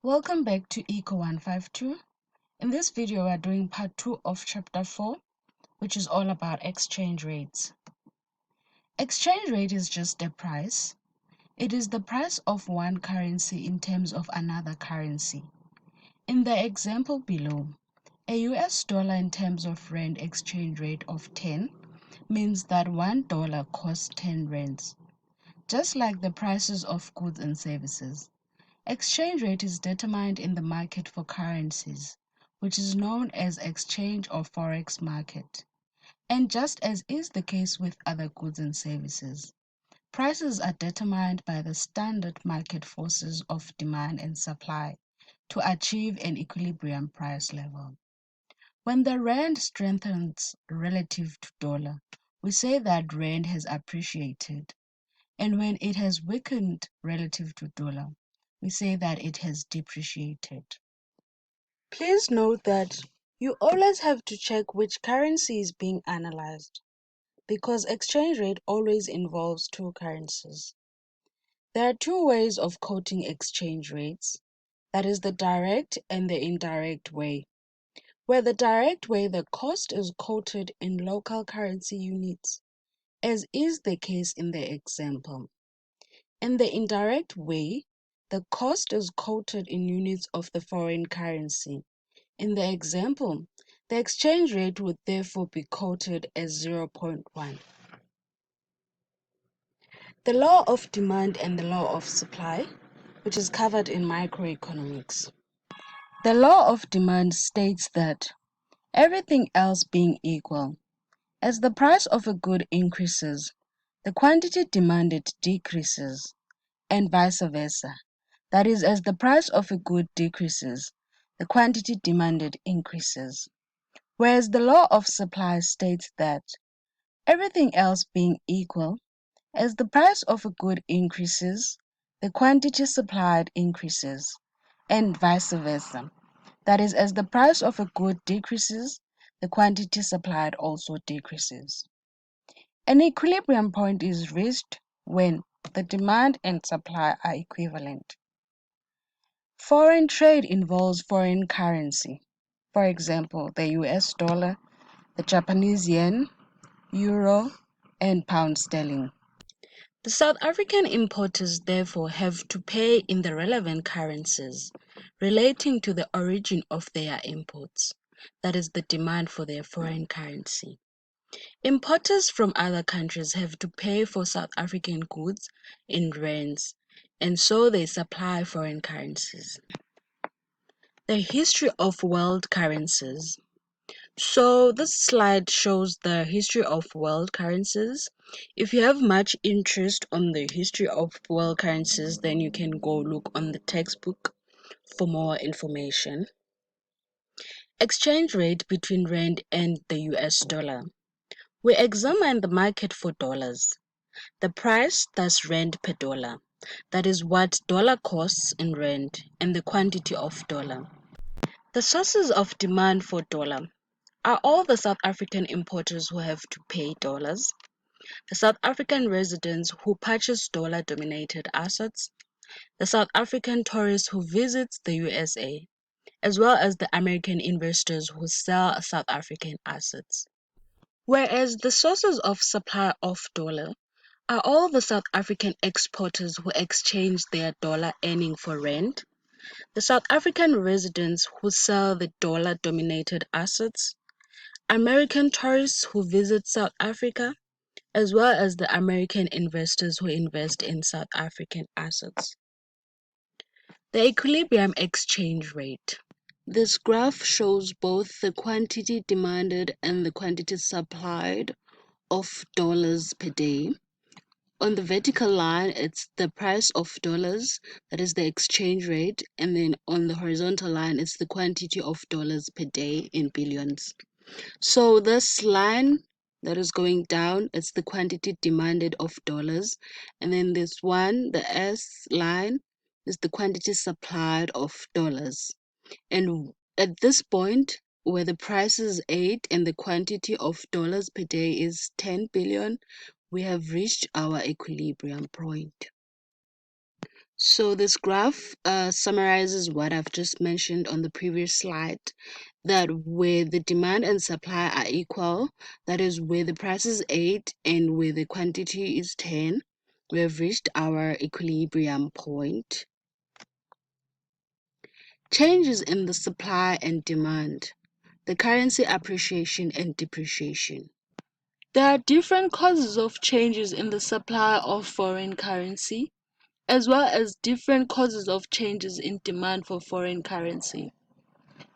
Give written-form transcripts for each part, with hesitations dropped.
Welcome back to ECO152. In this video, we are doing part 2 of chapter 4, which is all about exchange rates. Exchange rate is just a price. It is the price of one currency in terms of another currency. In the example below, a US dollar in terms of rand exchange rate of 10 means that $1 costs 10 rands. Just like the prices of goods and services, exchange rate is determined in the market for currencies, which is known as exchange or forex market. And just as is the case with other goods and services, prices are determined by the standard market forces of demand and supply to achieve an equilibrium price level. When the rand strengthens relative to dollar, we say that rand has appreciated. And when it has weakened relative to dollar, we say that it has depreciated. Please note that you always have to check which currency is being analyzed, because exchange rate always involves two currencies. There are two ways of quoting exchange rates, that is the direct and the indirect way. Where the direct way, the cost is quoted in local currency units, as is the case in the example. In the indirect way, the cost is quoted in units of the foreign currency. In the example, the exchange rate would therefore be quoted as 0.1. The law of demand and the law of supply, which is covered in microeconomics. The law of demand states that everything else being equal, as the price of a good increases, the quantity demanded decreases, and vice versa. That is, as the price of a good decreases, the quantity demanded increases. Whereas the law of supply states that everything else being equal, as the price of a good increases, the quantity supplied increases, and vice versa. That is, as the price of a good decreases, the quantity supplied also decreases. An equilibrium point is reached when the demand and supply are equivalent. Foreign trade involves foreign currency. For example, the US dollar, the Japanese yen, euro, and pound sterling. The South African importers therefore have to pay in the relevant currencies relating to the origin of their imports, that is, the demand for their foreign currency. Importers from other countries have to pay for South African goods in rands, and so they supply foreign currencies. The history of world currencies. So this slide shows the history of world currencies. If you have much interest on the history of world currencies, then you can go look on the textbook for more information. Exchange rate between rand and the US dollar. We examine the market for dollars. The price, thus rand per dollar. That is what dollar costs in rand and the quantity of dollar. The sources of demand for dollar are all the South African importers who have to pay dollars, the South African residents who purchase dollar-denominated assets, the South African tourist who visits the USA, as well as the American investors who sell South African assets. Whereas the sources of supply of dollar are all the South African exporters who exchange their dollar earning for rand, the South African residents who sell the dollar-denominated assets, American tourists who visit South Africa, as well as the American investors who invest in South African assets. The equilibrium exchange rate. This graph shows both the quantity demanded and the quantity supplied of dollars per day. On the vertical line, it's the price of dollars, that is the exchange rate, and then on the horizontal line, it's the quantity of dollars per day in billions. So this line that is going down, it's the quantity demanded of dollars. And then this one, the S line, is the quantity supplied of dollars. And at this point, where the price is 8 and the quantity of dollars per day is 10 billion, we have reached our equilibrium point. So this graph summarizes what I've just mentioned on the previous slide, that where the demand and supply are equal, that is where the price is 8 and where the quantity is 10, we have reached our equilibrium point. Changes in the supply and demand, the currency appreciation and depreciation. There are different causes of changes in the supply of foreign currency, as well as different causes of changes in demand for foreign currency.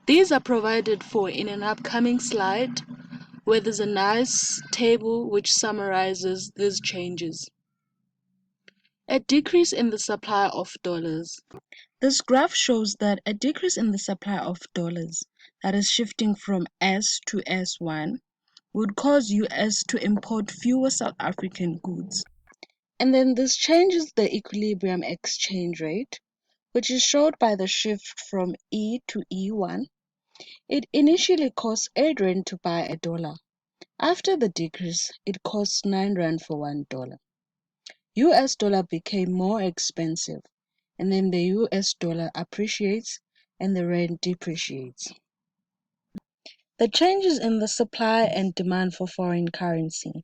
These are provided for in an upcoming slide, where there's a nice table which summarizes these changes. A decrease in the supply of dollars. This graph shows that a decrease in the supply of dollars, that is shifting from S to S1, would cause US to import fewer South African goods. And then this changes the equilibrium exchange rate, which is showed by the shift from E to E1. It initially costs 8 Rand to buy a dollar. After the decrease, it costs 9 Rand for $1. US dollar became more expensive, and then the US dollar appreciates and the Rand depreciates. The changes in the supply and demand for foreign currency.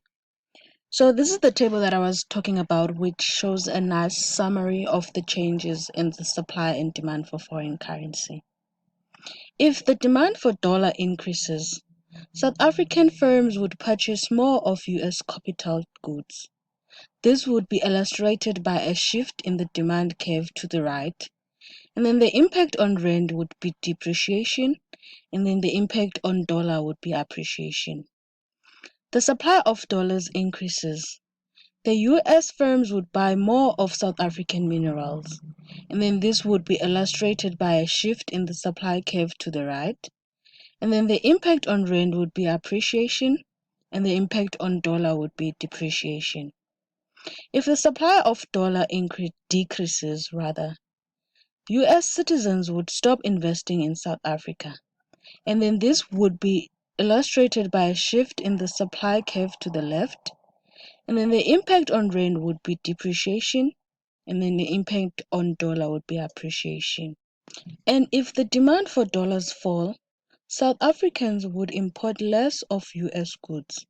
So this is the table that I was talking about, which shows a nice summary of the changes in the supply and demand for foreign currency. If the demand for dollar increases, South African firms would purchase more of US capital goods. This would be illustrated by a shift in the demand curve to the right, and then the impact on Rand would be depreciation, and then the impact on dollar would be appreciation. The supply of dollars increases. The US firms would buy more of South African minerals, and then this would be illustrated by a shift in the supply curve to the right, and then the impact on Rand would be appreciation, and the impact on dollar would be depreciation. If the supply of dollar decreases, US citizens would stop investing in South Africa, and then this would be illustrated by a shift in the supply curve to the left, and then the impact on Rand would be depreciation, and then the impact on dollar would be appreciation. And if the demand for dollars fall, South Africans would import less of US goods.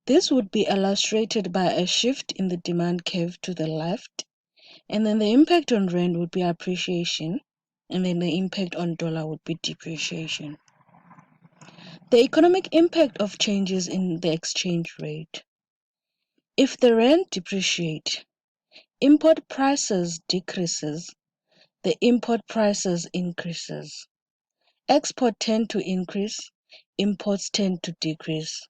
This would be illustrated by a shift in the demand curve to the left, and then the impact on Rand would be appreciation, and then the impact on dollar would be depreciation. The economic impact of changes in the exchange rate. If the Rand depreciates, import prices decreases, the import prices increases. Export tend to increase, imports tend to decrease.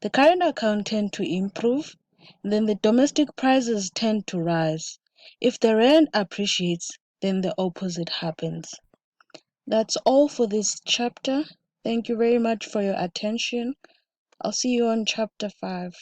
The current account tend to improve, then the domestic prices tend to rise. If the Rand appreciates, then the opposite happens. That's all for this chapter. Thank you very much for your attention. I'll see you on chapter 5.